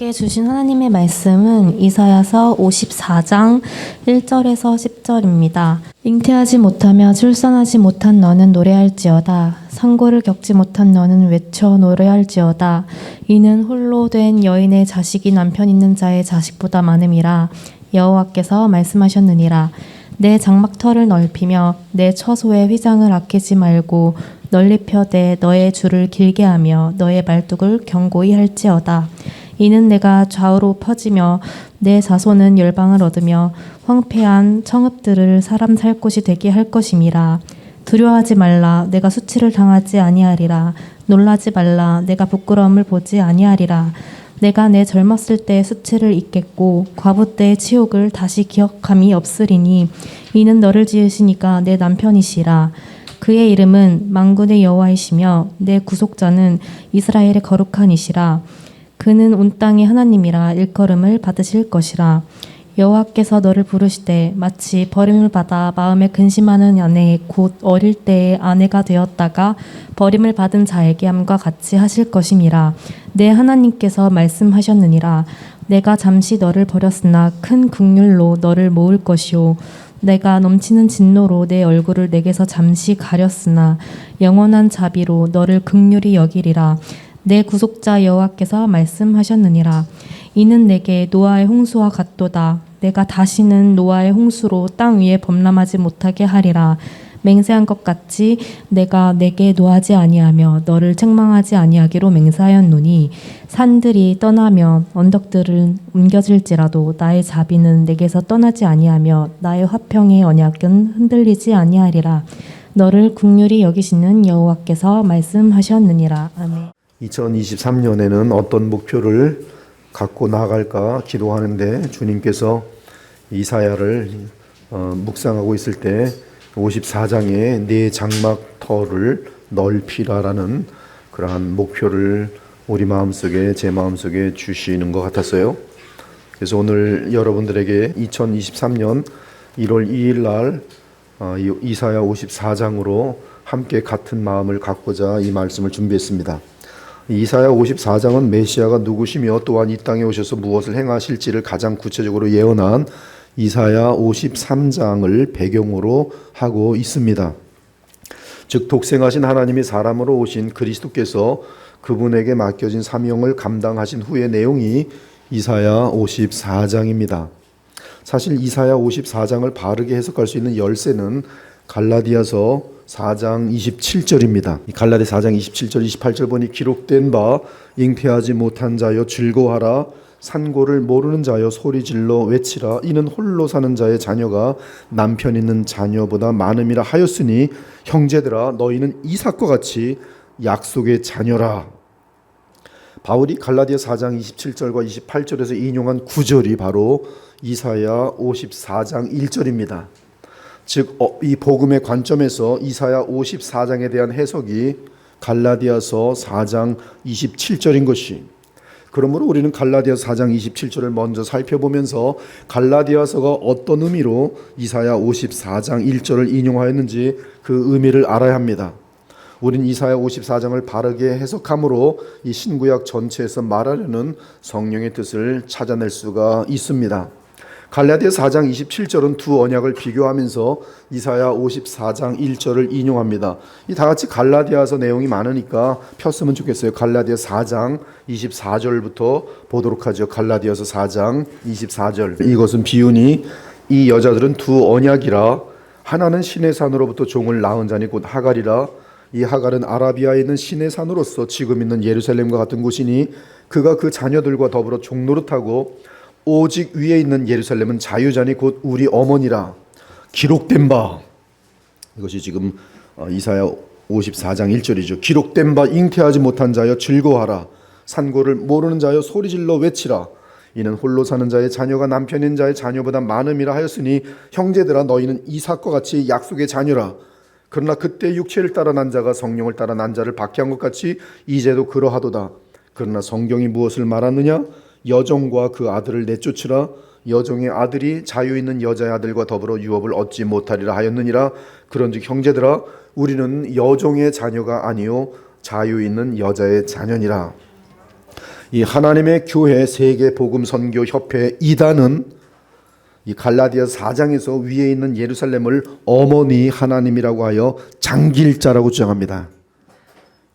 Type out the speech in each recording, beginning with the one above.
우리에게 주신 하나님의 말씀은 이사야서 54장 1절에서 10절입니다. 잉태하지 못하며 출산하지 못한 너는 노래할지어다. 상고를 겪지 못한 너는 외쳐 노래할지어다. 이는 홀로 된 여인의 자식이 남편 있는 자의 자식보다 많음이라. 여호와께서 말씀하셨느니라. 내 장막터를 넓히며 내 처소의 휘장을 아끼지 말고 널리 펴되 너의 줄을 길게 하며 너의 말뚝을 견고히 할지어다. 이는 내가 좌우로 퍼지며 내 자손은 열방을 얻으며 황폐한 청읍들을 사람 살 곳이 되게 할 것임이라. 두려워하지 말라. 내가 수치를 당하지 아니하리라. 놀라지 말라. 내가 부끄러움을 보지 아니하리라. 내가 내 젊었을 때의 수치를 잊겠고 과부 때의 치욕을 다시 기억함이 없으리니 이는 너를 지으시니까 내 남편이시라. 그의 이름은 만군의 여호와이시며 내 구속자는 이스라엘의 거룩한 이시라. 그는 온 땅의 하나님이라. 일컬음을 받으실 것이라. 여호와께서 너를 부르시되 마치 버림을 받아 마음에 근심하는 아내 곧 어릴 때의 아내가 되었다가 버림을 받은 자에게 함과 같이 하실 것임이라. 내 하나님께서 말씀하셨느니라. 내가 잠시 너를 버렸으나 큰 긍휼로 너를 모을 것이요 내가 넘치는 진노로 내 얼굴을 내게서 잠시 가렸으나 영원한 자비로 너를 긍휼히 여기리라. 내 구속자 여호와께서 말씀하셨느니라. 이는 내게 노아의 홍수와 같도다. 내가 다시는 노아의 홍수로 땅 위에 범람하지 못하게 하리라. 맹세한 것 같이 내가 내게 노하지 아니하며 너를 책망하지 아니하기로 맹세하였노니 산들이 떠나며 언덕들은 옮겨질지라도 나의 자비는 내게서 떠나지 아니하며 나의 화평의 언약은 흔들리지 아니하리라. 너를 긍휼히 여기시는 여호와께서 말씀하셨느니라. 아멘. 2023년에는 어떤 목표를 갖고 나아갈까 기도하는데 주님께서 이사야를 묵상하고 있을 때 54장에 내 장막터를 넓히라라는 그러한 목표를 우리 마음속에 제 마음속에 주시는 것 같았어요. 그래서 오늘 여러분들에게 2023년 1월 2일 날 이사야 54장으로 함께 같은 마음을 갖고자 이 말씀을 준비했습니다. 이사야 54장은 메시아가 누구시며 또한 이 땅에 오셔서 무엇을 행하실지를 가장 구체적으로 예언한 이사야 53장을 배경으로 하고 있습니다. 즉 독생하신 하나님이 사람으로 오신 그리스도께서 그분에게 맡겨진 사명을 감당하신 후의 내용이 이사야 54장입니다. 사실 이사야 54장을 바르게 해석할 수 있는 열쇠는 갈라디아서 4장 27절입니다. 갈라디 4장 27절 28절 보니 기록된 바 잉태하지 못한 자여 즐거워하라. 산고를 모르는 자여 소리질러 외치라. 이는 홀로 사는 자의 자녀가 남편 있는 자녀보다 많음이라 하였으니 형제들아 너희는 이삭과 같이 약속의 자녀라. 바울이 갈라디아 4장 27절과 28절에서 인용한 구절이 바로 이사야 54장 1절입니다. 즉 이 복음의 관점에서 이사야 54장에 대한 해석이 갈라디아서 4장 27절인 것이, 그러므로 우리는 갈라디아서 4장 27절을 먼저 살펴보면서 갈라디아서가 어떤 의미로 이사야 54장 1절을 인용하였는지 그 의미를 알아야 합니다. 우린 이사야 54장을 바르게 해석함으로 이 신구약 전체에서 말하려는 성령의 뜻을 찾아낼 수가 있습니다. 갈라디아 4장 27절은 두 언약을 비교하면서 이사야 54장 1절을 인용합니다. 이 다 같이 갈라디아서 내용이 많으니까 폈으면 좋겠어요. 갈라디아 4장 24절부터 보도록 하죠. 갈라디아서 4장 24절. 이것은 비유니 이 여자들은 두 언약이라. 하나는 시내 산으로부터 종을 낳은 자니 곧 하갈이라. 이 하갈은 아라비아에 있는 시내 산으로서 지금 있는 예루살렘과 같은 곳이니 그가 그 자녀들과 더불어 종노릇하고 오직 위에 있는 예루살렘은 자유자니 곧 우리 어머니라. 기록된 바, 이것이 지금 이사야 54장 1절이죠. 기록된 바 잉태하지 못한 자여 즐거워하라. 산고를 모르는 자여 소리질러 외치라. 이는 홀로 사는 자의 자녀가 남편인 자의 자녀보다 많음이라 하였으니 형제들아 너희는 이삭과 같이 약속의 자녀라. 그러나 그때 육체를 따라 난 자가 성령을 따라 난 자를 박해한 것 같이 이제도 그러하도다. 그러나 성경이 무엇을 말하느냐? 여종과 그 아들을 내쫓으라. 여종의 아들이 자유 있는 여자의 아들과 더불어 유업을 얻지 못하리라 하였느니라. 그런즉 형제들아 우리는 여종의 자녀가 아니요 자유 있는 여자의 자녀니라. 이 하나님의 교회 세계 복음 선교 협회 이단은 이 갈라디아 4장에서 위에 있는 예루살렘을 어머니 하나님이라고 하여 장길자라고 주장합니다.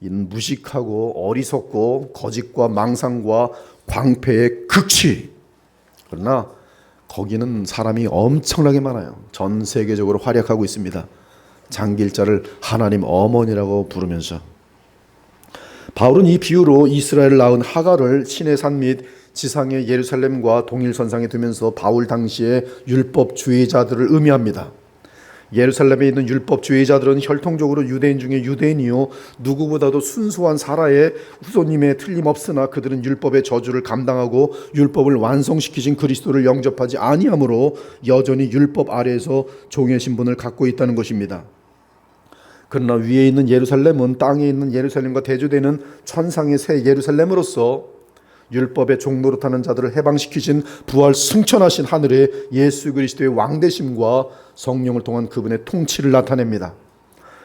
이는 무식하고 어리석고 거짓과 망상과 광패의 극치. 그러나 거기는 사람이 엄청나게 많아요. 전 세계적으로 활약하고 있습니다. 장길자를 하나님 어머니라고 부르면서 바울은 이 비유로 이스라엘을 낳은 하갈을 신의 산 및 지상의 예루살렘과 동일선상에 두면서 바울 당시의 율법주의자들을 의미합니다. 예루살렘에 있는 율법주의자들은 혈통적으로 유대인 중에 유대인이요 누구보다도 순수한 사라의 후손임에 틀림없으나 그들은 율법의 저주를 감당하고 율법을 완성시키신 그리스도를 영접하지 아니하므로 여전히 율법 아래에서 종의 신분을 갖고 있다는 것입니다. 그러나 위에 있는 예루살렘은 땅에 있는 예루살렘과 대조되는 천상의 새 예루살렘으로서 율법의 종노릇하는 자들을 해방시키신 부활 승천하신 하늘의 예수 그리스도의 왕대심과 성령을 통한 그분의 통치를 나타냅니다.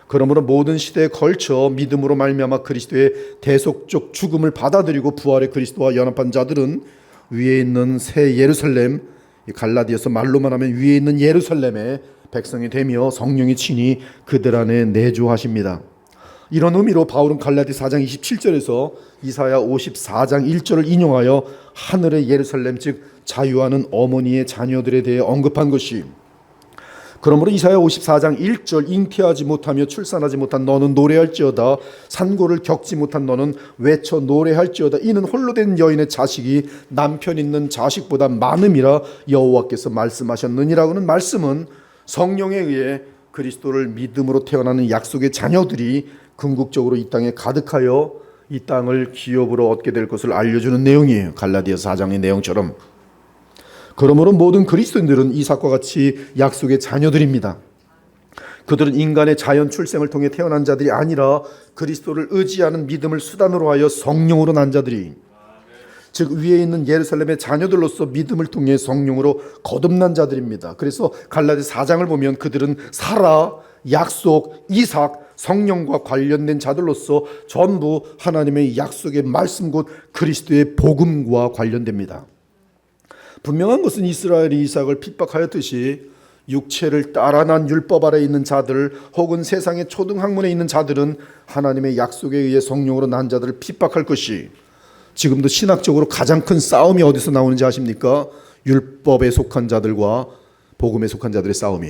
그러므로 모든 시대에 걸쳐 믿음으로 말미암아 그리스도의 대속적 죽음을 받아들이고 부활의 그리스도와 연합한 자들은 위에 있는 새 예루살렘, 갈라디아서 말로만 하면 위에 있는 예루살렘의 백성이 되며 성령이 친히 그들 안에 내주하십니다. 이런 의미로 바울은 갈라디 4장 27절에서 이사야 54장 1절을 인용하여 하늘의 예루살렘 즉 자유하는 어머니의 자녀들에 대해 언급한 것이, 그러므로 이사야 54장 1절 잉태하지 못하며 출산하지 못한 너는 노래할지어다 산고를 겪지 못한 너는 외쳐 노래할지어다 이는 홀로 된 여인의 자식이 남편 있는 자식보다 많음이라 여호와께서 말씀하셨느니라고는 말씀은 성령에 의해 그리스도를 믿음으로 태어나는 약속의 자녀들이 궁극적으로 이 땅에 가득하여 이 땅을 기업으로 얻게 될 것을 알려주는 내용이에요. 갈라디아서 4장의 내용처럼. 그러므로 모든 그리스도인들은 이삭과 같이 약속의 자녀들입니다. 그들은 인간의 자연 출생을 통해 태어난 자들이 아니라 그리스도를 의지하는 믿음을 수단으로 하여 성령으로 난 자들이, 즉 위에 있는 예루살렘의 자녀들로서 믿음을 통해 성령으로 거듭난 자들입니다. 그래서 갈라디 4장을 보면 그들은 사라, 약속, 이삭, 성령과 관련된 자들로서 전부 하나님의 약속의 말씀 곧 그리스도의 복음과 관련됩니다. 분명한 것은 이스라엘이 이삭을 핍박하였듯이 육체를 따라 난 율법 아래 있는 자들 혹은 세상의 초등학문에 있는 자들은 하나님의 약속에 의해 성령으로 난 자들을 핍박할 것이, 지금도 신학적으로 가장 큰 싸움이 어디서 나오는지 아십니까? 율법에 속한 자들과 복음에 속한 자들의 싸움이.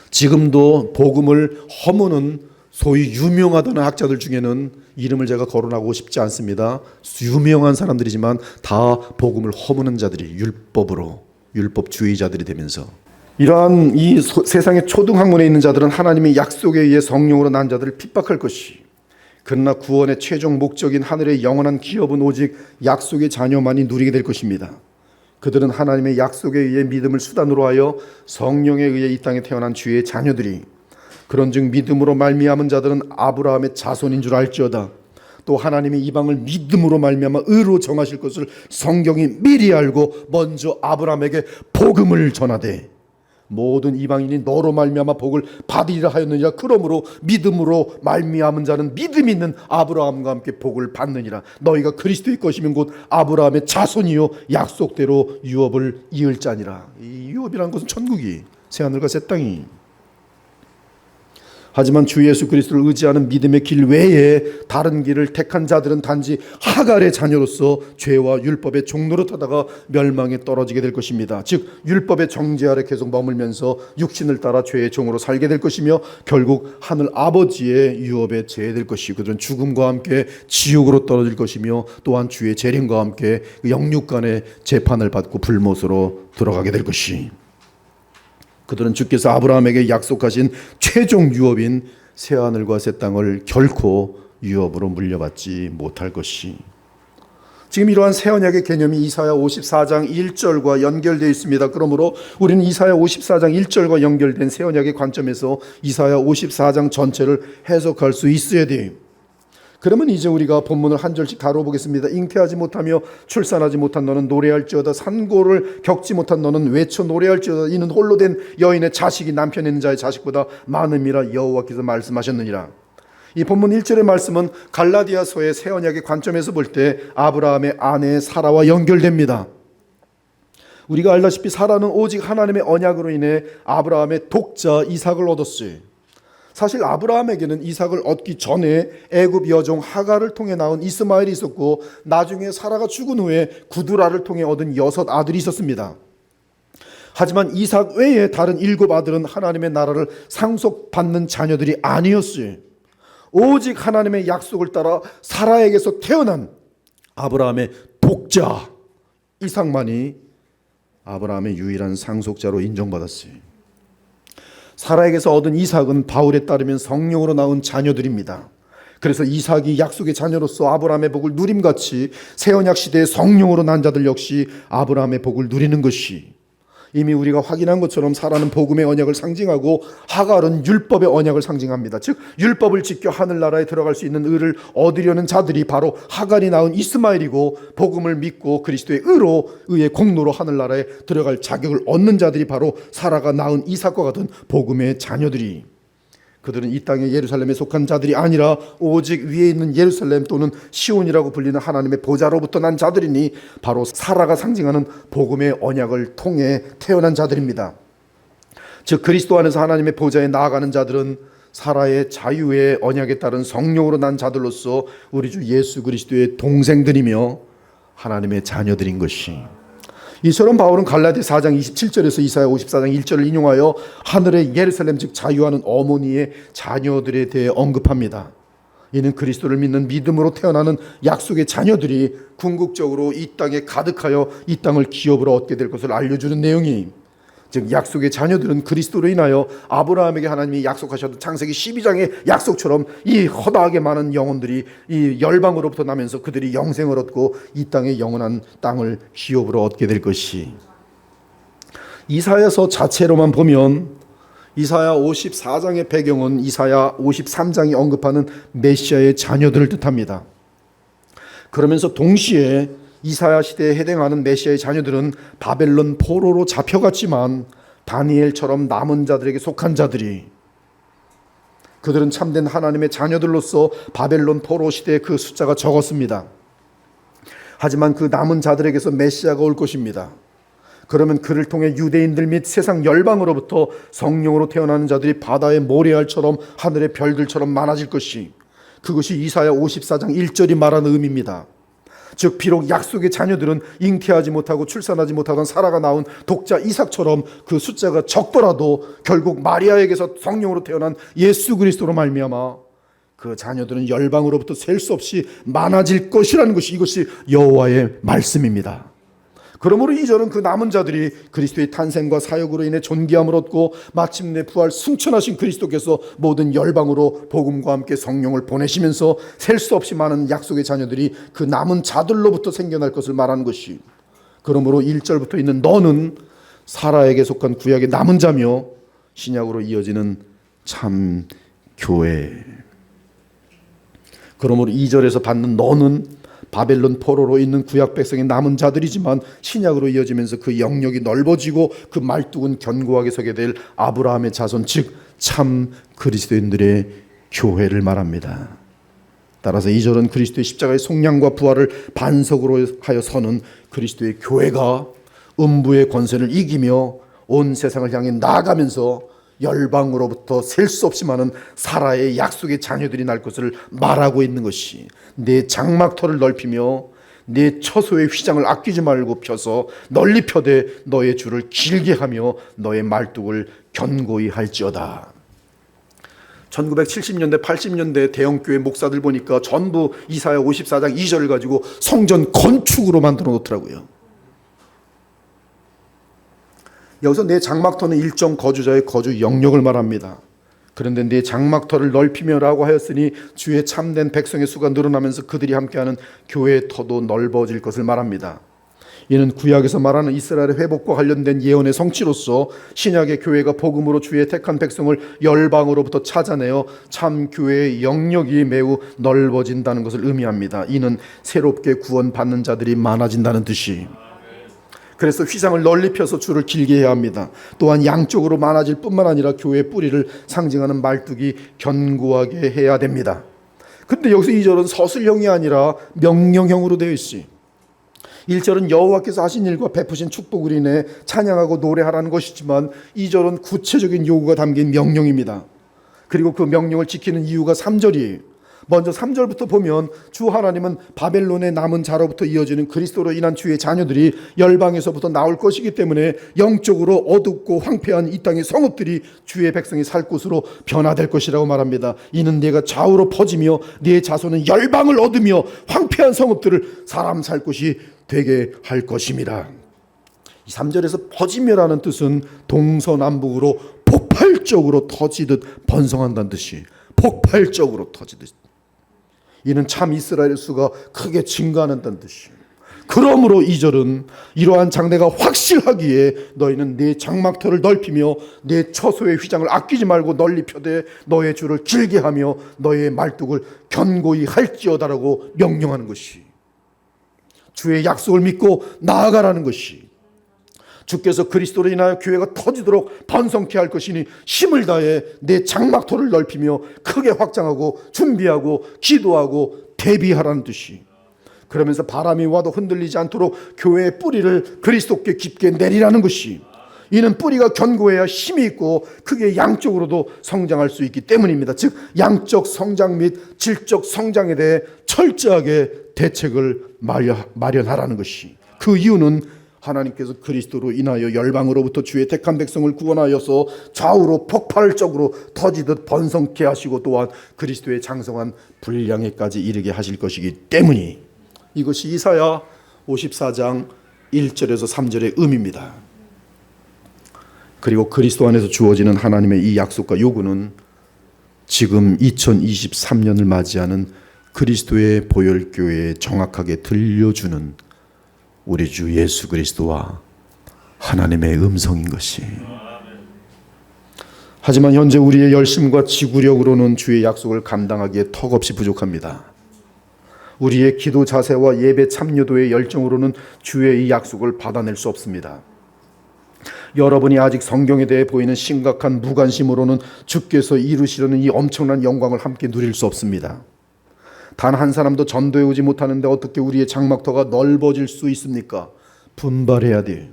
지금도 복음을 허무는 소위 유명하다는 학자들 중에는 이름을 제가 거론하고 싶지 않습니다. 유명한 사람들이지만 다 복음을 허무는 자들이 율법으로, 율법주의자들이 되면서, 이러한 이 세상의 초등학문에 있는 자들은 하나님의 약속에 의해 성령으로 난 자들을 핍박할 것이, 그러나 구원의 최종 목적인 하늘의 영원한 기업은 오직 약속의 자녀만이 누리게 될 것입니다. 그들은 하나님의 약속에 의해 믿음을 수단으로 하여 성령에 의해 이 땅에 태어난 주의 자녀들이, 그런즉 믿음으로 말미암은 자들은 아브라함의 자손인 줄 알지어다. 또 하나님이 이방을 믿음으로 말미암아 의로 정하실 것을 성경이 미리 알고 먼저 아브라함에게 복음을 전하되 모든 이방인이 너로 말미암아 복을 받으리라 하였느니라. 그러므로 믿음으로 말미암은 자는 믿음 있는 아브라함과 함께 복을 받느니라. 너희가 그리스도의 것이면 곧 아브라함의 자손이요 약속대로 유업을 이을 자니라. 이 유업이라는 것은 천국이, 새하늘과 새 땅이. 하지만 주 예수 그리스도를 의지하는 믿음의 길 외에 다른 길을 택한 자들은 단지 하갈의 자녀로서 죄와 율법의 종노릇하다가 멸망에 떨어지게 될 것입니다. 즉 율법의 정죄 아래 계속 머물면서 육신을 따라 죄의 종으로 살게 될 것이며 결국 하늘 아버지의 유업에 제해될 것이고, 그들은 죽음과 함께 지옥으로 떨어질 것이며 또한 주의 재림과 함께 영육간의 재판을 받고 불못으로 들어가게 될 것이, 그들은 주께서 아브라함에게 약속하신 최종 유업인 새하늘과 새 땅을 결코 유업으로 물려받지 못할 것이. 지금 이러한 새 언약의 개념이 이사야 54장 1절과 연결되어 있습니다. 그러므로 우리는 이사야 54장 1절과 연결된 새 언약의 관점에서 이사야 54장 전체를 해석할 수 있어야 돼요. 그러면 이제 우리가 본문을 한 절씩 다뤄보겠습니다. 잉태하지 못하며 출산하지 못한 너는 노래할지어다 산고를 겪지 못한 너는 외쳐 노래할지어다 이는 홀로 된 여인의 자식이 남편 있는 자의 자식보다 많음이라 여호와께서 말씀하셨느니라. 이 본문 1절의 말씀은 갈라디아서의 새 언약의 관점에서 볼 때 아브라함의 아내 사라와 연결됩니다. 우리가 알다시피 사라는 오직 하나님의 언약으로 인해 아브라함의 독자 이삭을 얻었어요. 사실 아브라함에게는 이삭을 얻기 전에 애굽 여종 하갈을 통해 낳은 이스마엘이 있었고, 나중에 사라가 죽은 후에 구두라를 통해 얻은 6 아들이 있었습니다. 하지만 이삭 외에 다른 7 아들은 하나님의 나라를 상속받는 자녀들이 아니었어요. 오직 하나님의 약속을 따라 사라에게서 태어난 아브라함의 독자 이삭만이 아브라함의 유일한 상속자로 인정받았어요. 사라에게서 얻은 이삭은 바울에 따르면 성령으로 낳은 자녀들입니다. 그래서 이삭이 약속의 자녀로서 아브라함의 복을 누림같이 새 언약 시대의 성령으로 난 자들 역시 아브라함의 복을 누리는 것이, 이미 우리가 확인한 것처럼 사라는 복음의 언약을 상징하고 하갈은 율법의 언약을 상징합니다. 즉 율법을 지켜 하늘나라에 들어갈 수 있는 의를 얻으려는 자들이 바로 하갈이 낳은 이스마엘이고, 복음을 믿고 그리스도의 의의 공로로 하늘나라에 들어갈 자격을 얻는 자들이 바로 사라가 낳은 이삭과 같은 복음의 자녀들이, 그들은 이 땅의 예루살렘에 속한 자들이 아니라 오직 위에 있는 예루살렘 또는 시온이라고 불리는 하나님의 보좌로부터 난 자들이니 바로 사라가 상징하는 복음의 언약을 통해 태어난 자들입니다. 즉 그리스도 안에서 하나님의 보좌에 나아가는 자들은 사라의 자유의 언약에 따른 성령으로 난 자들로서 우리 주 예수 그리스도의 동생들이며 하나님의 자녀들인 것이, 이처럼 바울은 갈라디 4장 27절에서 이사야 54장 1절을 인용하여 하늘의 예루살렘 즉 자유하는 어머니의 자녀들에 대해 언급합니다. 이는 그리스도를 믿는 믿음으로 태어나는 약속의 자녀들이 궁극적으로 이 땅에 가득하여 이 땅을 기업으로 얻게 될 것을 알려주는 내용이, 즉 약속의 자녀들은 그리스도로 인하여 아브라함에게 하나님이 약속하셨던 창세기 12장의 약속처럼 이 허다하게 많은 영혼들이 이 열방으로부터 나면서 그들이 영생을 얻고 이 땅의 영원한 땅을 기업으로 얻게 될 것이, 이사야서 자체로만 보면 이사야 54장의 배경은 이사야 53장이 언급하는 메시아의 자녀들을 뜻합니다. 그러면서 동시에 이사야 시대에 해당하는 메시아의 자녀들은 바벨론 포로로 잡혀갔지만 다니엘처럼 남은 자들에게 속한 자들이, 그들은 참된 하나님의 자녀들로서 바벨론 포로 시대에 그 숫자가 적었습니다. 하지만 그 남은 자들에게서 메시아가 올 것입니다. 그러면 그를 통해 유대인들 및 세상 열방으로부터 성령으로 태어나는 자들이 바다의 모래알처럼 하늘의 별들처럼 많아질 것이, 그것이 이사야 54장 1절이 말하는 의미입니다. 즉 비록 약속의 자녀들은 잉태하지 못하고 출산하지 못하던 사라가 낳은 독자 이삭처럼 그 숫자가 적더라도 결국 마리아에게서 성령으로 태어난 예수 그리스도로 말미암아 그 자녀들은 열방으로부터 셀 수 없이 많아질 것이라는 것이, 이것이 여호와의 말씀입니다. 그러므로 이절은 그 남은 자들이 그리스도의 탄생과 사역으로 인해 존귀함을 얻고 마침내 부활 승천하신 그리스도께서 모든 열방으로 복음과 함께 성령을 보내시면서 셀 수 없이 많은 약속의 자녀들이 그 남은 자들로부터 생겨날 것을 말하는 것이, 그러므로 1절부터 있는 너는 사라에게 속한 구약의 남은 자며 신약으로 이어지는 참 교회. 그러므로 2절에서 받는 너는 바벨론 포로로 있는 구약 백성의 남은 자들이지만 신약으로 이어지면서 그 영역이 넓어지고 그 말뚝은 견고하게 서게 될 아브라함의 자손, 즉 참 그리스도인들의 교회를 말합니다. 따라서 2절은 그리스도의 십자가의 속량과 부활을 반석으로 하여 서는 그리스도의 교회가 음부의 권세를 이기며 온 세상을 향해 나아가면서 열방으로부터 셀 수 없이 많은 사라의 약속의 자녀들이 날 것을 말하고 있는 것이, 내 장막터를 넓히며 내 처소의 휘장을 아끼지 말고 펴서 널리 펴되 너의 줄을 길게 하며 너의 말뚝을 견고히 할지어다. 1970년대 80년대 대형교회 목사들 보니까 전부 이사야 54장 2절을 가지고 성전 건축으로 만들어 놓더라고요. 여기서 내 장막터는 일정 거주자의 거주 영역을 말합니다. 그런데 내 장막터를 넓히며라고 하였으니 주의 참된 백성의 수가 늘어나면서 그들이 함께하는 교회의 터도 넓어질 것을 말합니다. 이는 구약에서 말하는 이스라엘의 회복과 관련된 예언의 성취로서 신약의 교회가 복음으로 주의 택한 백성을 열방으로부터 찾아내어 참 교회의 영역이 매우 넓어진다는 것을 의미합니다. 이는 새롭게 구원받는 자들이 많아진다는 뜻이. 그래서 휘장을 널리 펴서 줄을 길게 해야 합니다. 또한 양쪽으로 많아질 뿐만 아니라 교회의 뿌리를 상징하는 말뚝이 견고하게 해야 됩니다. 근데 여기서 2절은 서술형이 아니라 명령형으로 되어 있지. 1절은 여호와께서 하신 일과 베푸신 축복을 인해 찬양하고 노래하라는 것이지만 2절은 구체적인 요구가 담긴 명령입니다. 그리고 그 명령을 지키는 이유가 3절이에요. 먼저 3절부터 보면 주 하나님은 바벨론의 남은 자로부터 이어지는 그리스도로 인한 주의 자녀들이 열방에서부터 나올 것이기 때문에 영적으로 어둡고 황폐한 이 땅의 성읍들이 주의 백성이 살 곳으로 변화될 것이라고 말합니다. 이는 네가 좌우로 퍼지며 네 자손은 열방을 얻으며 황폐한 성읍들을 사람 살 곳이 되게 할 것입니다. 3절에서 퍼지며라는 뜻은 동서남북으로 폭발적으로 터지듯 번성한다는 뜻이, 폭발적으로 터지듯. 이는 참 이스라엘 수가 크게 증가한다는 뜻이에요. 그러므로 2절은 이러한 장래가 확실하기에 너희는 네 장막터를 넓히며 네 처소의 휘장을 아끼지 말고 널리 펴되 너의 줄을 길게 하며 너의 말뚝을 견고히 할지어다라고 명령하는 것이, 주의 약속을 믿고 나아가라는 것이, 주께서 그리스도로 인하여 교회가 터지도록 번성케 할 것이니 힘을 다해 내 장막토를 넓히며 크게 확장하고 준비하고 기도하고 대비하라는 뜻이, 그러면서 바람이 와도 흔들리지 않도록 교회의 뿌리를 그리스도께 깊게 내리라는 것이, 이는 뿌리가 견고해야 힘이 있고 크게 양쪽으로도 성장할 수 있기 때문입니다. 즉 양적 성장 및 질적 성장에 대해 철저하게 대책을 마련하라는 것이, 그 이유는 하나님께서 그리스도로 인하여 열방으로부터 주의 택한 백성을 구원하여서 좌우로 폭발적으로 터지듯 번성케 하시고 또한 그리스도의 장성한 분량에까지 이르게 하실 것이기 때문이, 이것이 이사야 54장 1절에서 3절의 의미입니다. 그리고 그리스도 안에서 주어지는 하나님의 이 약속과 요구는 지금 2023년을 맞이하는 그리스도의 보혈교회에 정확하게 들려주는 우리 주 예수 그리스도와 하나님의 음성인 것이, 하지만 현재 우리의 열심과 지구력으로는 주의 약속을 감당하기에 턱없이 부족합니다. 우리의 기도 자세와 예배 참여도의 열정으로는 주의 이 약속을 받아낼 수 없습니다. 여러분이 아직 성경에 대해 보이는 심각한 무관심으로는 주께서 이루시려는 이 엄청난 영광을 함께 누릴 수 없습니다. 단 한 사람도 전도해 오지 못하는데 어떻게 우리의 장막터가 넓어질 수 있습니까? 분발해야 돼요.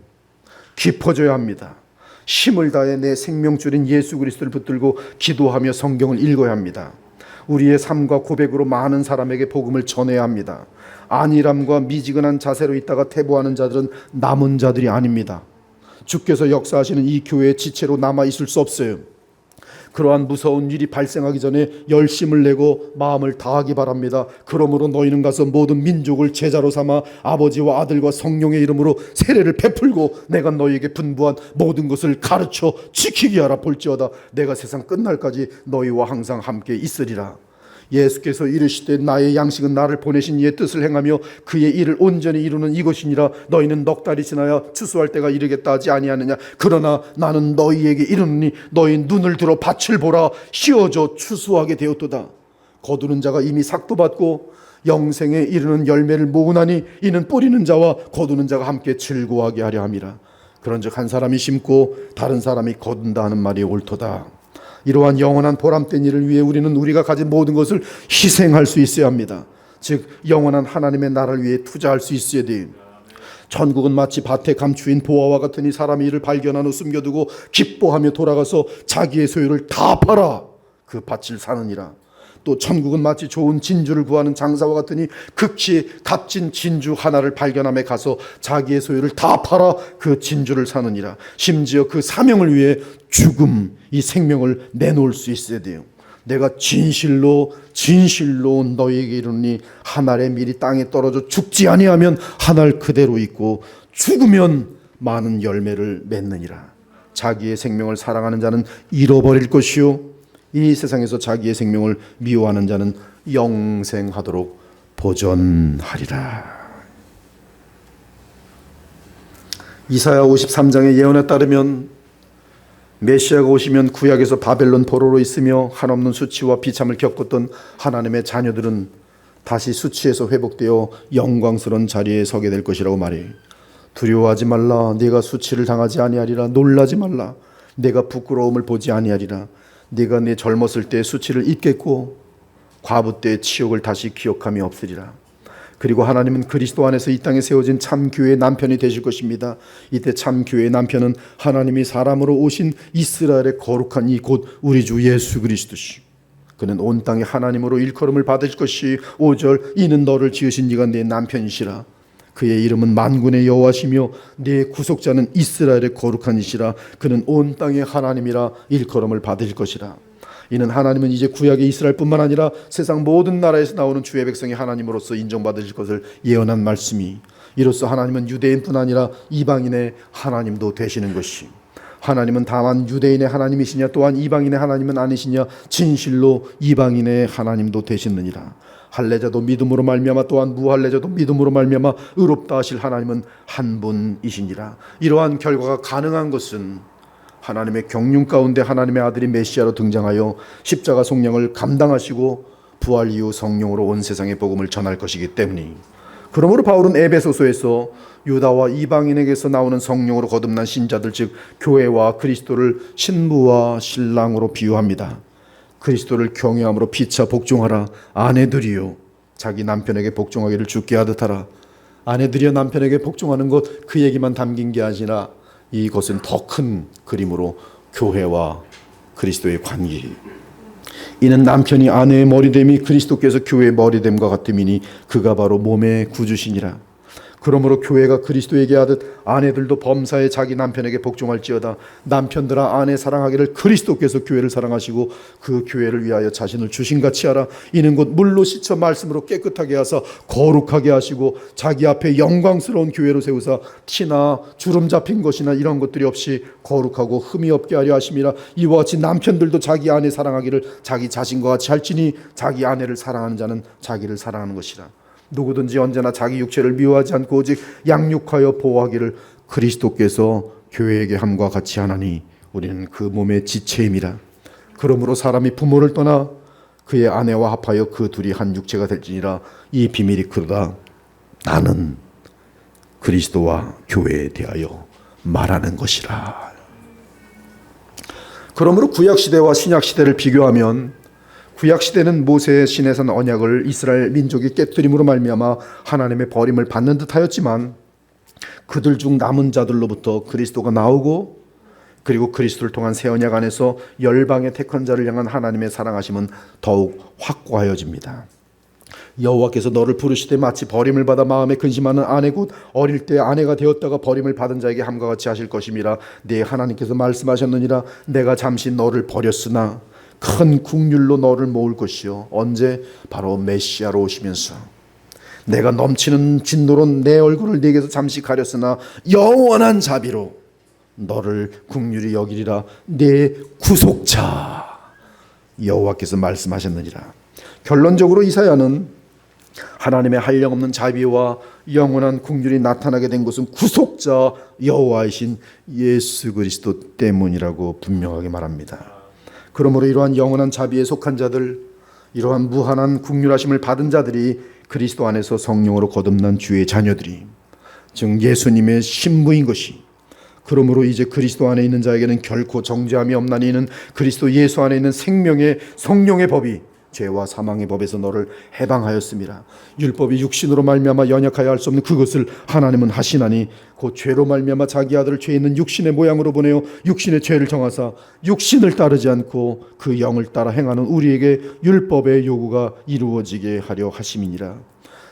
깊어져야 합니다. 힘을 다해 내 생명줄인 예수 그리스도를 붙들고 기도하며 성경을 읽어야 합니다. 우리의 삶과 고백으로 많은 사람에게 복음을 전해야 합니다. 안일함과 미지근한 자세로 있다가 퇴보하는 자들은 남은 자들이 아닙니다. 주께서 역사하시는 이 교회의 지체로 남아 있을 수 없어요. 그러한 무서운 일이 발생하기 전에 열심을 내고 마음을 다하기 바랍니다. 그러므로 너희는 가서 모든 민족을 제자로 삼아 아버지와 아들과 성령의 이름으로 세례를 베풀고 내가 너희에게 분부한 모든 것을 가르쳐 지키게 하라. 볼지어다 내가 세상 끝날까지 너희와 항상 함께 있으리라. 예수께서 이르시되 나의 양식은 나를 보내신 이의 뜻을 행하며 그의 일을 온전히 이루는 이것이니라. 너희는 넉 달이 지나야 추수할 때가 이르겠다 하지 아니하느냐. 그러나 나는 너희에게 이르노니 너희 눈을 들어 밭을 보라. 씌어져 추수하게 되었도다. 거두는 자가 이미 삭도 받고 영생에 이르는 열매를 모으나니 이는 뿌리는 자와 거두는 자가 함께 즐거워하게 하려 함이라. 그런즉 한 사람이 심고 다른 사람이 거둔다 하는 말이 옳도다. 이러한 영원한 보람된 일을 위해 우리는 우리가 가진 모든 것을 희생할 수 있어야 합니다. 즉 영원한 하나님의 나라를 위해 투자할 수 있어야 돼요. 천국은 마치 밭에 감추인 보화와 같으니 사람이 이를 발견한 후 숨겨두고 기뻐하며 돌아가서 자기의 소유를 다 팔아 그 밭을 사느니라. 또 천국은 마치 좋은 진주를 구하는 장사와 같으니 극히 값진 진주 하나를 발견함에 가서 자기의 소유를 다 팔아 그 진주를 사느니라. 심지어 그 사명을 위해 죽음, 이 생명을 내놓을 수 있어야 돼요. 내가 진실로 너희에게 이르노니 한 알의 밀이 땅에 떨어져 죽지 아니하면 한 알 그대로 있고 죽으면 많은 열매를 맺느니라. 자기의 생명을 사랑하는 자는 잃어버릴 것이요 이 세상에서 자기의 생명을 미워하는 자는 영생하도록 보존하리라. 이사야 53장의 예언에 따르면 메시아가 오시면 구약에서 바벨론 포로로 있으며 한없는 수치와 비참을 겪었던 하나님의 자녀들은 다시 수치에서 회복되어 영광스러운 자리에 서게 될 것이라고 말해요. 두려워하지 말라. 네가 수치를 당하지 아니하리라. 놀라지 말라. 내가 부끄러움을 보지 아니하리라. 네가 내 젊었을 때 수치를 잊겠고 과부 때의 치욕을 다시 기억함이 없으리라. 그리고 하나님은 그리스도 안에서 이 땅에 세워진 참 교회의 남편이 되실 것입니다. 이때 참 교회의 남편은 하나님이 사람으로 오신 이스라엘의 거룩한 이 곧 우리 주 예수 그리스도시. 그는 온 땅에 하나님으로 일컬음을 받을 것이 5절 이는 너를 지으신 이가 내 남편이시라. 그의 이름은 만군의 여호와시며 내 구속자는 이스라엘의 거룩한 이시라. 그는 온 땅의 하나님이라 일컬음을 받을 것이라. 이는 하나님은 이제 구약의 이스라엘뿐만 아니라 세상 모든 나라에서 나오는 주의 백성이 하나님으로서 인정받으실 것을 예언한 말씀이, 이로써 하나님은 유대인뿐 아니라 이방인의 하나님도 되시는 것이, 하나님은 다만 유대인의 하나님이시냐 또한 이방인의 하나님은 아니시냐, 진실로 이방인의 하나님도 되시느니라. 할례자도 믿음으로 말미암아 또한 무할례자도 믿음으로 말미암아 의롭다 하실 하나님은 한 분이시니라. 이러한 결과가 가능한 것은 하나님의 경륜 가운데 하나님의 아들이 메시아로 등장하여 십자가 속량을 감당하시고 부활 이후 성령으로 온 세상의 복음을 전할 것이기 때문이. 그러므로 바울은 에베소서에서 유다와 이방인에게서 나오는 성령으로 거듭난 신자들 즉 교회와 그리스도를 신부와 신랑으로 비유합니다. 그리스도를 경외함으로 피차 복종하라. 아내들이요 자기 남편에게 복종하기를 주께 하듯 하라. 아내들이여 남편에게 복종하는 것 그 얘기만 담긴 게 아니라 이것은 더 큰 그림으로 교회와 그리스도의 관계. 이는 남편이 아내의 머리됨이 그리스도께서 교회의 머리됨과 같음이니 그가 바로 몸의 구주시니라. 그러므로 교회가 그리스도에게 하듯 아내들도 범사에 자기 남편에게 복종할지어다. 남편들아 아내 사랑하기를 그리스도께서 교회를 사랑하시고 그 교회를 위하여 자신을 주신같이 하라. 이는 곧 물로 씻어 말씀으로 깨끗하게 하사 거룩하게 하시고 자기 앞에 영광스러운 교회로 세우사 티나 주름 잡힌 것이나 이런 것들이 없이 거룩하고 흠이 없게 하려 하심이라. 이와 같이 남편들도 자기 아내 사랑하기를 자기 자신과 같이 할지니 자기 아내를 사랑하는 자는 자기를 사랑하는 것이라. 누구든지 언제나 자기 육체를 미워하지 않고 오직 양육하여 보호하기를 그리스도께서 교회에게 함과 같이 하나니 우리는 그 몸의 지체임이라. 그러므로 사람이 부모를 떠나 그의 아내와 합하여 그 둘이 한 육체가 될지니라. 이 비밀이 그러다. 나는 그리스도와 교회에 대하여 말하는 것이라. 그러므로 구약시대와 신약시대를 비교하면 구약시대는 모세의 시내산 언약을 이스라엘 민족이 깨뜨림으로 말미암아 하나님의 버림을 받는 듯하였지만 그들 중 남은 자들로부터 그리스도가 나오고 그리고 그리스도를 통한 새 언약 안에서 열방의 택한 자를 향한 하나님의 사랑하심은 더욱 확고하여집니다. 여호와께서 너를 부르시되 마치 버림을 받아 마음에 근심하는 아내 곧 어릴 때 아내가 되었다가 버림을 받은 자에게 함과 같이 하실 것임이라. 네 하나님께서 말씀하셨느니라. 내가 잠시 너를 버렸으나 큰 국률로 너를 모을 것이요. 언제? 바로 메시아로 오시면서. 내가 넘치는 진노로 내 얼굴을 네게서 잠시 가렸으나 영원한 자비로 너를 국률이 여기리라. 내 구속자 여호와께서 말씀하셨느니라. 결론적으로 이사야는 하나님의 한량없는 자비와 영원한 국률이 나타나게 된 것은 구속자 여호와이신 예수 그리스도 때문이라고 분명하게 말합니다. 그러므로 이러한 영원한 자비에 속한 자들, 이러한 무한한 국률하심을 받은 자들이 그리스도 안에서 성령으로 거듭난 주의 자녀들이, 즉 예수님의 신부인 것이, 그러므로 이제 그리스도 안에 있는 자에게는 결코 정죄함이 없나니 이는 그리스도 예수 안에 있는 생명의 성령의 법이 죄와 사망의 법에서 너를 해방하였습니다. 율법이 육신으로 말미암아 연약하여 할 수 없는 그것을 하나님은 하시나니 곧 죄로 말미암아 자기 아들을 죄 있는 육신의 모양으로 보내어 육신의 죄를 정하사 육신을 따르지 않고 그 영을 따라 행하는 우리에게 율법의 요구가 이루어지게 하려 하심이니라.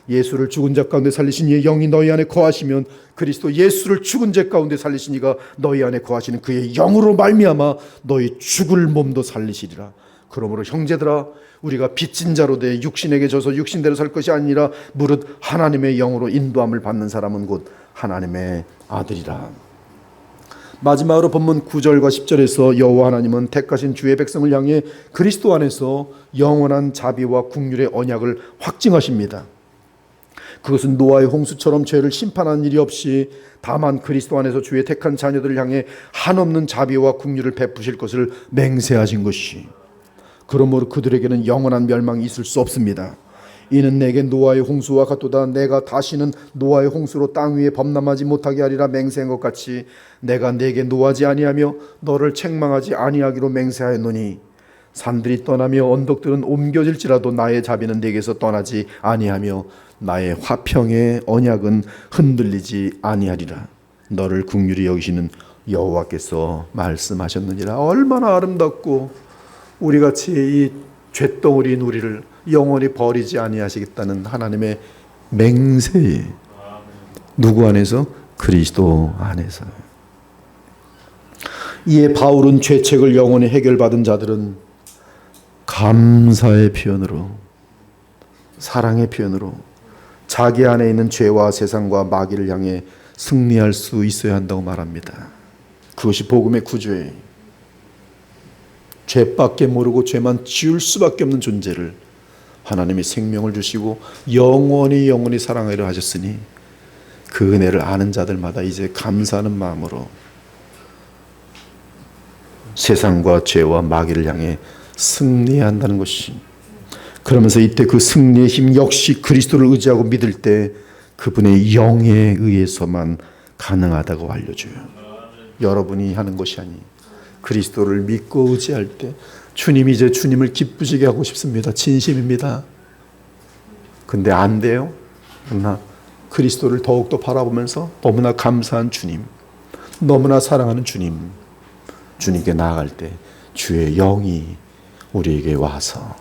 예수를 죽은 자 가운데 살리신 이의 영이 너희 안에 거하시면 그리스도 예수를 죽은 자 가운데 살리신 이가 너희 안에 거하시는 그의 영으로 말미암아 너희 죽을 몸도 살리시리라. 그러므로 형제들아 우리가 빚진 자로 돼 육신에게 져서 육신대로 살 것이 아니라 무릇 하나님의 영으로 인도함을 받는 사람은 곧 하나님의 아들이라. 마지막으로 본문 9절과 10절에서 여호와 하나님은 택하신 주의 백성을 향해 그리스도 안에서 영원한 자비와 국률의 언약을 확증하십니다. 그것은 노아의 홍수처럼 죄를 심판하는 일이 없이 다만 그리스도 안에서 주의 택한 자녀들을 향해 한없는 자비와 국률을 베푸실 것을 맹세하신 것이, 그러므로 그들에게는 영원한 멸망이 있을 수 없습니다. 이는 내게 노아의 홍수와 같도다. 내가 다시는 노아의 홍수로 땅 위에 범람하지 못하게 하리라 맹세한 것 같이 내가 내게 노하지 아니하며 너를 책망하지 아니하기로 맹세하였노니 산들이 떠나며 언덕들은 옮겨질지라도 나의 자비는 내게서 떠나지 아니하며 나의 화평의 언약은 흔들리지 아니하리라. 너를 긍휼히 여기시는 여호와께서 말씀하셨느니라. 얼마나 아름답고 우리같이 이 죄덩어리인 우리를 영원히 버리지 아니하시겠다는 하나님의 맹세. 누구 안에서? 그리스도 안에서. 이에 바울은 죄책을 영원히 해결받은 자들은 감사의 표현으로, 사랑의 표현으로 자기 안에 있는 죄와 세상과 마귀를 향해 승리할 수 있어야 한다고 말합니다. 그것이 복음의 구조예요. 죄밖에 모르고 죄만 지을 수밖에 없는 존재를 하나님이 생명을 주시고 영원히 사랑하려 하셨으니 그 은혜를 아는 자들마다 이제 감사하는 마음으로 세상과 죄와 마귀를 향해 승리해야 한다는 것이, 그러면서 이때 그 승리의 힘 역시 그리스도를 의지하고 믿을 때 그분의 영에 의해서만 가능하다고 알려줘요. 여러분이 하는 것이 아니, 그리스도를 믿고 의지할 때 주님이 이제 주님을 기쁘시게 하고 싶습니다. 진심입니다. 근데 안 돼요. 그러나 그리스도를 더욱더 바라보면서 너무나 감사한 주님, 너무나 사랑하는 주님, 주님께 나아갈 때 주의 영이 우리에게 와서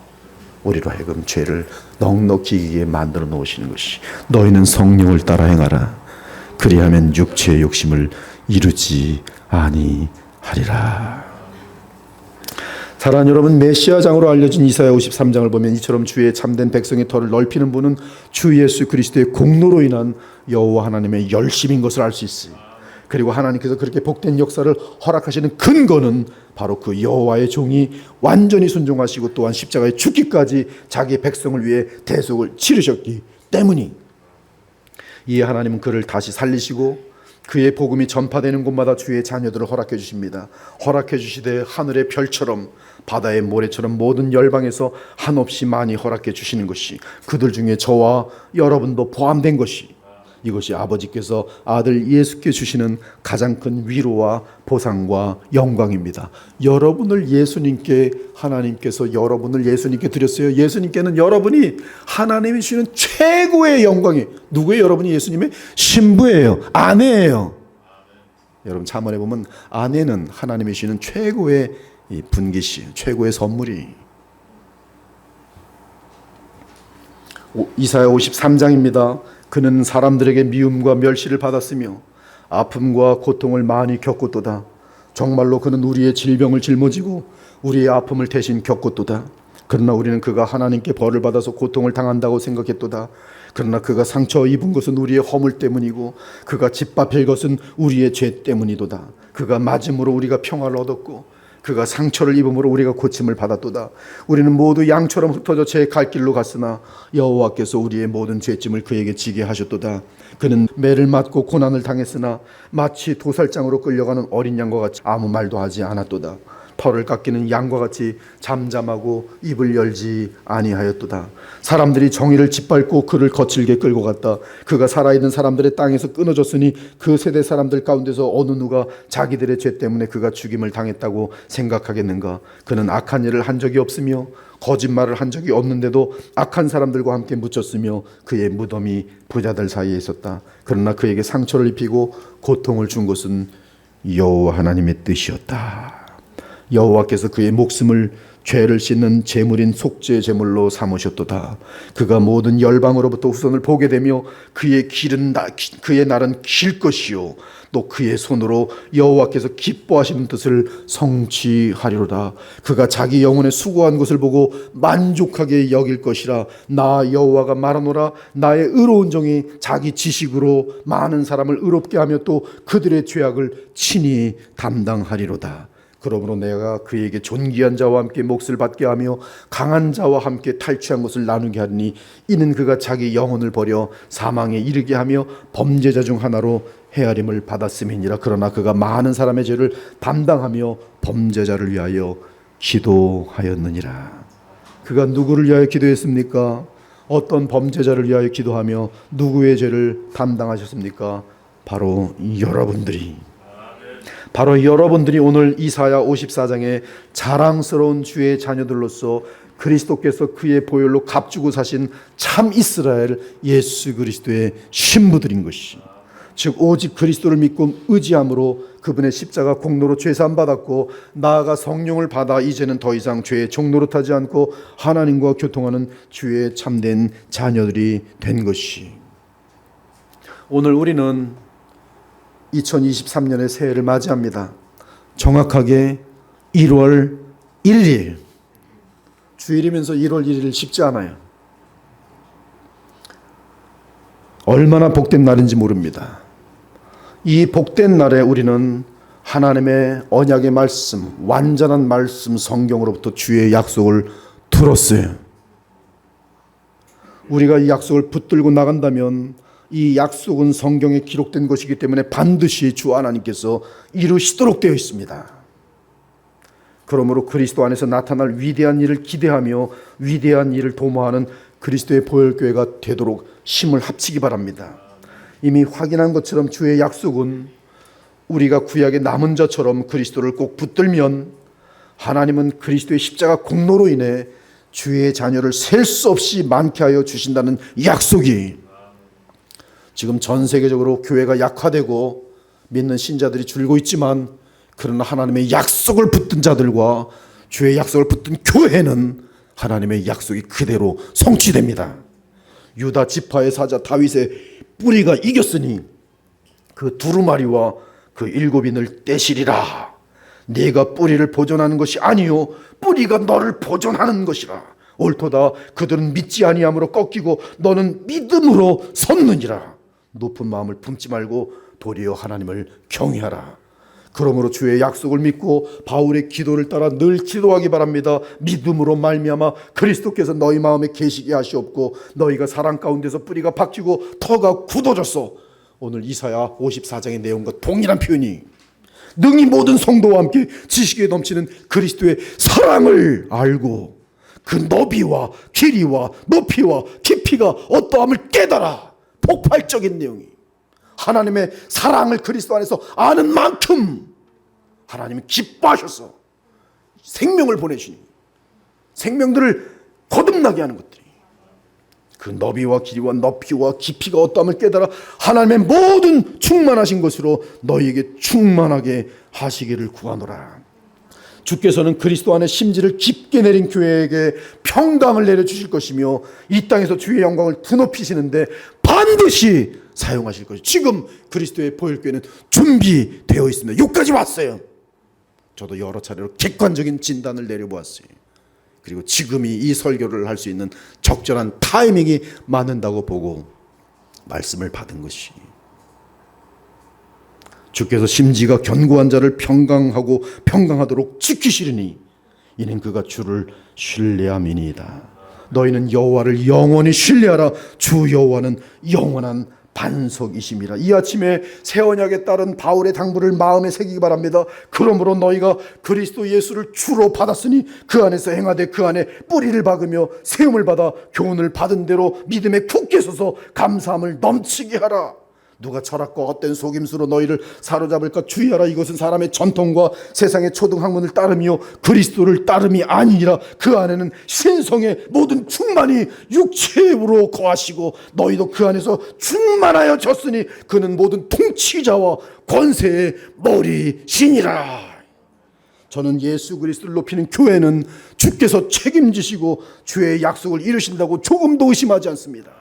우리로 하여금 죄를 넉넉히 이기게 만들어 놓으시는 것이, 너희는 성령을 따라 행하라. 그리하면 육체의 욕심을 이루지 아니하리라. 사랑하는 여러분, 메시아장으로 알려진 이사야 53장을 보면 이처럼 주의 참된 백성의 터를 넓히는 분은 주 예수 그리스도의 공로로 인한 여호와 하나님의 열심인 것을 알 수 있어요. 그리고 하나님께서 그렇게 복된 역사를 허락하시는 근거는 바로 그 여호와의 종이 완전히 순종하시고 또한 십자가에 죽기까지 자기 백성을 위해 대속을 치르셨기 때문이, 이에 하나님은 그를 다시 살리시고 그의 복음이 전파되는 곳마다 주의 자녀들을 허락해 주십니다. 허락해 주시되 하늘의 별처럼 바다의 모래처럼 모든 열방에서 한없이 많이 허락해 주시는 것이, 그들 중에 저와 여러분도 포함된 것이, 이것이 아버지께서 아들 예수께 주시는 가장 큰 위로와 보상과 영광입니다. 여러분을 예수님께, 하나님께서 여러분을 예수님께 드렸어요. 예수님께는 여러분이 하나님이 주시는 최고의 영광이, 누구예요? 여러분이 예수님의 신부예요. 아내예요. 여러분 참원해 보면 아내는 하나님이 주시는 최고의 분깃이, 최고의 선물이. 이사야 53장입니다. 그는 사람들에게 미움과 멸시를 받았으며 아픔과 고통을 많이 겪었도다. 정말로 그는 우리의 질병을 짊어지고 우리의 아픔을 대신 겪었도다. 그러나 우리는 그가 하나님께 벌을 받아서 고통을 당한다고 생각했도다. 그러나 그가 상처 입은 것은 우리의 허물 때문이고 그가 짓밟힐 것은 우리의 죄 때문이도다. 그가 맞음으로 우리가 평화를 얻었고 그가 상처를 입음으로 우리가 고침을 받았도다. 우리는 모두 양처럼 흩어져 제 갈 길로 갔으나 여호와께서 우리의 모든 죄짐을 그에게 지게 하셨도다. 그는 매를 맞고 고난을 당했으나 마치 도살장으로 끌려가는 어린 양과 같이 아무 말도 하지 않았도다. 털을 깎이는 양과 같이 잠잠하고 입을 열지 아니하였도다. 사람들이 정의를 짓밟고 그를 거칠게 끌고 갔다. 그가 살아있는 사람들의 땅에서 끊어졌으니 그 세대 사람들 가운데서 어느 누가 자기들의 죄 때문에 그가 죽임을 당했다고 생각하겠는가. 그는 악한 일을 한 적이 없으며 거짓말을 한 적이 없는데도 악한 사람들과 함께 묻혔으며 그의 무덤이 부자들 사이에 있었다. 그러나 그에게 상처를 입히고 고통을 준 것은 여호와 하나님의 뜻이었다. 여호와께서 그의 목숨을 죄를 씻는 제물인 속죄 제물로 삼으셨도다. 그가 모든 열방으로부터 후손을 보게 되며 그의 날은 길 것이요 또 그의 손으로 여호와께서 기뻐하시는 뜻을 성취하리로다. 그가 자기 영혼의 수고한 것을 보고 만족하게 여길 것이라. 나 여호와가 말하노라. 나의 의로운 종이 자기 지식으로 많은 사람을 의롭게 하며 또 그들의 죄악을 친히 담당하리로다. 그러므로 내가 그에게 존귀한 자와 함께 몫을 받게 하며 강한 자와 함께 탈취한 것을 나누게 하리니 이는 그가 자기 영혼을 버려 사망에 이르게 하며 범죄자 중 하나로 헤아림을 받았음이니라. 그러나 그가 많은 사람의 죄를 담당하며 범죄자를 위하여 기도하였느니라. 그가 누구를 위하여 기도했습니까? 어떤 범죄자를 위하여 기도하며 누구의 죄를 담당하셨습니까? 바로 여러분들이. 바로 여러분들이 오늘 이사야 54장의 자랑스러운 주의 자녀들로서 그리스도께서 그의 보혈로 값주고 사신 참 이스라엘 예수 그리스도의 신부들인 것이, 즉 오직 그리스도를 믿고 의지함으로 그분의 십자가 공로로 죄사함 받았고 나아가 성령을 받아 이제는 더 이상 죄의 종노릇하지 않고 하나님과 교통하는 주의 참된 자녀들이 된 것이. 오늘 우리는 2023년의 새해를 맞이합니다. 정확하게 1월 1일, 주일이면서 1월 1일 쉽지 않아요. 얼마나 복된 날인지 모릅니다. 이 복된 날에 우리는 하나님의 언약의 말씀, 완전한 말씀 성경으로부터 주의 약속을 들었어요. 우리가 이 약속을 붙들고 나간다면 이 약속은 성경에 기록된 것이기 때문에 반드시 주 하나님께서 이루시도록 되어 있습니다. 그러므로 그리스도 안에서 나타날 위대한 일을 기대하며 위대한 일을 도모하는 그리스도의 보혈교회가 되도록 힘을 합치기 바랍니다. 이미 확인한 것처럼 주의 약속은 우리가 구약의 남은 자처럼 그리스도를 꼭 붙들면 하나님은 그리스도의 십자가 공로로 인해 주의 자녀를 셀 수 없이 많게 하여 주신다는 약속이, 지금 전 세계적으로 교회가 약화되고 믿는 신자들이 줄고 있지만 그러나 하나님의 약속을 붙든 자들과 주의 약속을 붙든 교회는 하나님의 약속이 그대로 성취됩니다. 유다 지파의 사자 다윗의 뿌리가 이겼으니 그 두루마리와 그 7인을 떼시리라. 네가 뿌리를 보존하는 것이 아니요 뿌리가 너를 보존하는 것이라. 옳도다. 그들은 믿지 아니함으로 꺾이고 너는 믿음으로 섰느니라. 높은 마음을 품지 말고 도리어 하나님을 경외하라. 그러므로 주의 약속을 믿고 바울의 기도를 따라 늘 기도하기 바랍니다. 믿음으로 말미암아 그리스도께서 너희 마음에 계시게 하시옵고 너희가 사랑 가운데서 뿌리가 박히고 터가 굳어졌어. 오늘 이사야 54장의 내용과 동일한 표현이, 능히 모든 성도와 함께 지식에 넘치는 그리스도의 사랑을 알고 그 너비와 길이와 높이와 깊이가 어떠함을 깨달아. 폭발적인 내용이, 하나님의 사랑을 그리스도 안에서 아는 만큼 하나님이 기뻐하셔서 생명을 보내시니 생명들을 거듭나게 하는 것들이, 그 너비와 길이와 높이와 깊이가 어떠함을 깨달아 하나님의 모든 충만하신 것으로 너희에게 충만하게 하시기를 구하노라. 주께서는 그리스도 안에 심지를 깊게 내린 교회에게 평강을 내려주실 것이며 이 땅에서 주의 영광을 드높이시는데 반드시 사용하실 것이죠. 지금 그리스도의 보혈교회는 준비되어 있습니다. 여기까지 왔어요. 저도 여러 차례로 객관적인 진단을 내려보았어요. 그리고 지금이 이 설교를 할 수 있는 적절한 타이밍이 맞는다고 보고 말씀을 받은 것이, 주께서 심지가 견고한 자를 평강하도록 지키시리니 이는 그가 주를 신뢰함이니이다. 너희는 여호와를 영원히 신뢰하라. 주 여호와는 영원한 반석이심이라. 이 아침에 새 언약에 따른 바울의 당부를 마음에 새기기 바랍니다. 그러므로 너희가 그리스도 예수를 주로 받았으니 그 안에서 행하되 그 안에 뿌리를 박으며 세움을 받아 교훈을 받은 대로 믿음에 굳게 서서 감사함을 넘치게 하라. 누가 철학과 헛된 속임수로 너희를 사로잡을까 주의하라. 이것은 사람의 전통과 세상의 초등학문을 따르며 그리스도를 따름이 아니니라. 그 안에는 신성의 모든 충만이 육체로 거하시고 너희도 그 안에서 충만하여 졌으니 그는 모든 통치자와 권세의 머리시니라. 저는 예수 그리스도를 높이는 교회는 주께서 책임지시고 주의 약속을 이루신다고 조금도 의심하지 않습니다.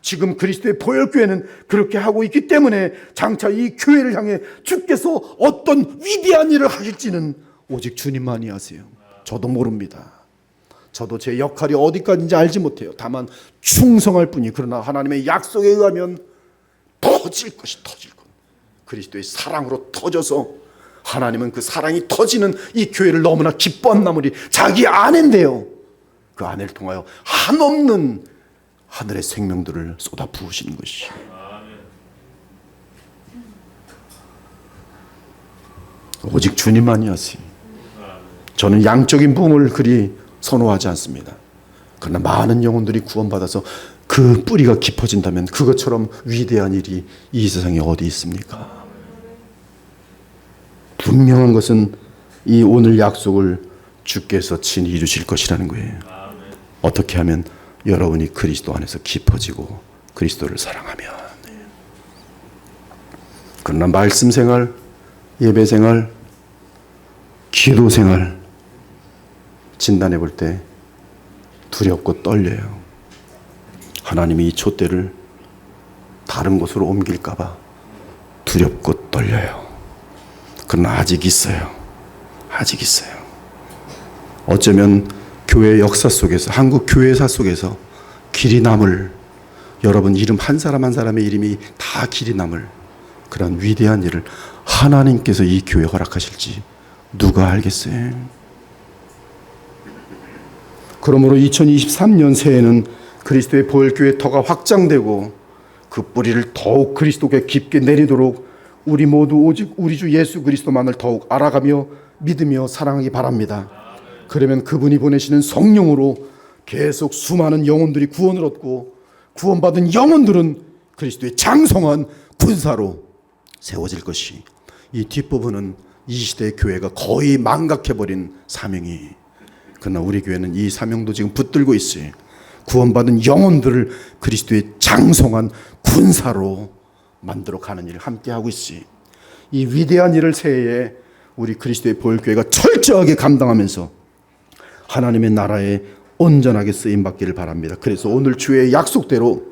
지금 그리스도의 보혈교회는 그렇게 하고 있기 때문에 장차 이 교회를 향해 주께서 어떤 위대한 일을 하실지는 오직 주님만이 아세요. 저도 모릅니다. 저도 제 역할이 어디까지인지 알지 못해요. 다만 충성할 뿐이. 그러나 하나님의 약속에 의하면 터질 것. 그리스도의 사랑으로 터져서 하나님은 그 사랑이 터지는 이 교회를 너무나 기뻐한 나머지 자기 아내인데요, 그 아내를 통하여 한없는 하늘의 생명들을 쏟아 부으시는 것이. 오직 주님만이 하세요. 저는 양적인 부흥을 그리 선호하지 않습니다. 그러나 많은 영혼들이 구원받아서 그 뿌리가 깊어진다면 그것처럼 위대한 일이 이 세상에 어디 있습니까? 분명한 것은 이 오늘 약속을 주께서 친히 이루실 것이라는 거예요. 어떻게 하면 여러분이 그리스도 안에서 깊어지고 그리스도를 사랑하면. 그러나 말씀 생활, 예배 생활, 기도 생활 진단해 볼 때 두렵고 떨려요. 하나님이 이 촛대를 다른 곳으로 옮길까 봐 두렵고 떨려요. 그러나 아직 있어요. 아직 있어요. 어쩌면 교회 역사 속에서, 한국 교회사 속에서 길이 남을, 여러분 이름 한 사람 한 사람의 이름이 다 길이 남을 그런 위대한 일을 하나님께서 이 교회에 허락하실지 누가 알겠어요? 그러므로 2023년 새해는 그리스도의 보혈교회 터가 확장되고 그 뿌리를 더욱 그리스도께 깊게 내리도록 우리 모두 오직 우리 주 예수 그리스도만을 더욱 알아가며 믿으며 사랑하기 바랍니다. 그러면 그분이 보내시는 성령으로 계속 수많은 영혼들이 구원을 얻고 구원받은 영혼들은 그리스도의 장성한 군사로 세워질 것이, 이 뒷부분은 이 시대의 교회가 거의 망각해버린 사명이, 그러나 우리 교회는 이 사명도 지금 붙들고 있어요. 구원받은 영혼들을 그리스도의 장성한 군사로 만들어 가는 일을 함께 하고 있어요. 이 위대한 일을 새해에 우리 그리스도의 보혈교회가 철저하게 감당하면서 하나님의 나라에 온전하게 쓰임받기를 바랍니다. 그래서 오늘 주의 약속대로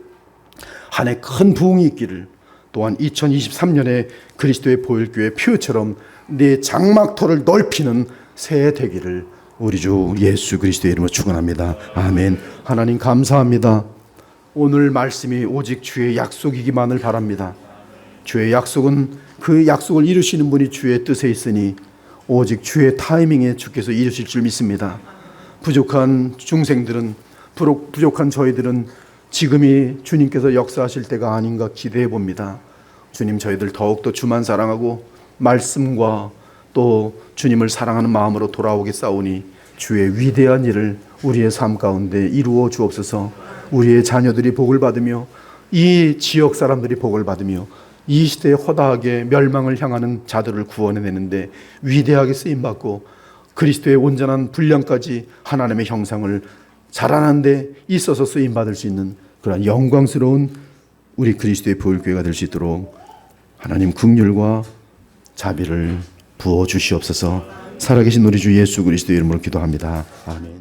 한 해 큰 부흥이 있기를, 또한 2023년에 그리스도의 보혈교회 표처럼 내 장막터를 넓히는 새해 되기를 우리 주 예수 그리스도의 이름으로 축원합니다. 아멘. 하나님 감사합니다. 오늘 말씀이 오직 주의 약속이기만을 바랍니다. 주의 약속은 그 약속을 이루시는 분이 주의 뜻에 있으니 오직 주의 타이밍에 주께서 이루실 줄 믿습니다. 부족한 중생들은, 부족한 저희들은 지금이 주님께서 역사하실 때가 아닌가 기대해 봅니다. 주님, 저희들 더욱더 주만 사랑하고 말씀과 또 주님을 사랑하는 마음으로 돌아오겠사오니 주의 위대한 일을 우리의 삶 가운데 이루어 주옵소서. 우리의 자녀들이 복을 받으며 이 지역 사람들이 복을 받으며 이 시대에 허다하게 멸망을 향하는 자들을 구원해내는데 위대하게 쓰임받고 그리스도의 온전한 분량까지 하나님의 형상을 자라는 데 있어서 쓰임받을 수 있는 그런 영광스러운 우리 그리스도의 보혈교회가 될 수 있도록 하나님 긍휼과 자비를 부어주시옵소서. 살아계신 우리 주 예수 그리스도의 이름으로 기도합니다. 아멘.